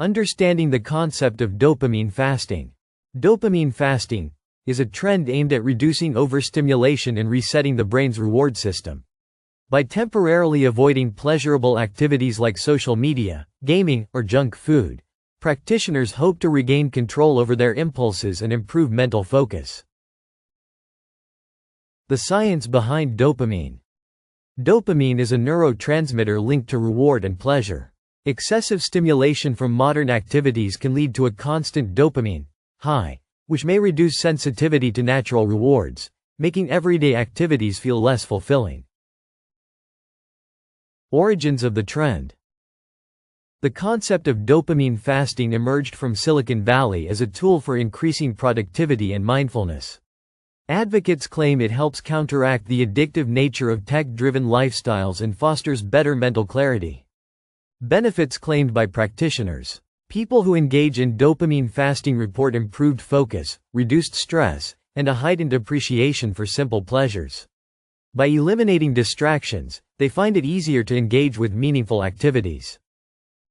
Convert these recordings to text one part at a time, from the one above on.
Understanding the concept of dopamine fasting. Dopamine fasting is a trend aimed at reducing overstimulation and resetting the brain's reward system. By temporarily avoiding pleasurable activities like social media, gaming, or junk food, practitioners hope to regain control over their impulses and improve mental focus. The science behind dopamine. Dopamine is a neurotransmitter linked to reward and pleasure. Excessive stimulation from modern activities can lead to a constant dopamine high, which may reduce sensitivity to natural rewards, making everyday activities feel less fulfilling. Origins of the trend. The concept of dopamine fasting emerged from Silicon Valley as a tool for increasing productivity and mindfulness. Advocates claim it helps counteract the addictive nature of tech-driven lifestyles and fosters better mental clarity. Benefits claimed by practitioners. People who engage in dopamine fasting report improved focus, reduced stress, and a heightened appreciation for simple pleasures. By eliminating distractions, they find it easier to engage with meaningful activities.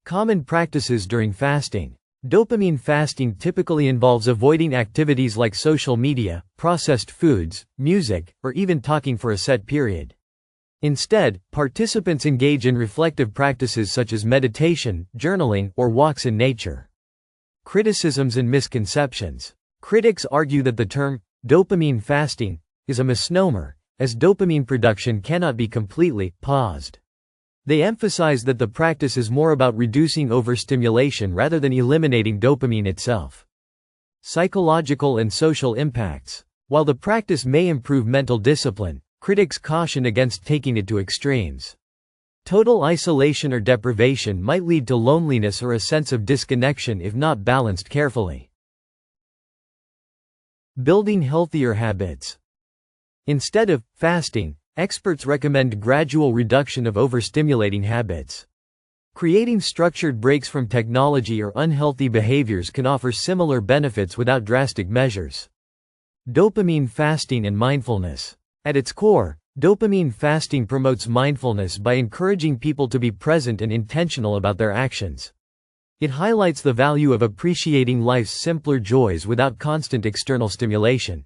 Common practices during fasting. Dopamine fasting typically involves avoiding activities like social media, processed foods, music, or even talking for a set period. Instead, participants engage in reflective practices such as meditation, journaling, or walks in nature. Criticisms and misconceptions. Critics argue that the term, dopamine fasting, is a misnomer, as dopamine production cannot be completely paused. They emphasize that the practice is more about reducing overstimulation rather than eliminating dopamine itself. Psychological and social impacts. While the practice may improve mental discipline, critics caution against taking it to extremes. Total isolation or deprivation might lead to loneliness or a sense of disconnection if not balanced carefully. Building healthier habits. Instead of fasting, experts recommend gradual reduction of overstimulating habits. Creating structured breaks from technology or unhealthy behaviors can offer similar benefits without drastic measures. Dopamine fasting and mindfulness. At its core, dopamine fasting promotes mindfulness by encouraging people to be present and intentional about their actions. It highlights the value of appreciating life's simpler joys without constant external stimulation.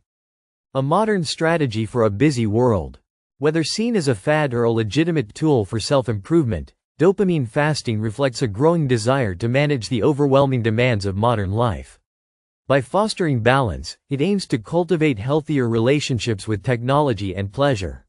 A modern strategy for a busy world. Whether seen as a fad or a legitimate tool for self-improvement, dopamine fasting reflects a growing desire to manage the overwhelming demands of modern life. By fostering balance, it aims to cultivate healthier relationships with technology and pleasure.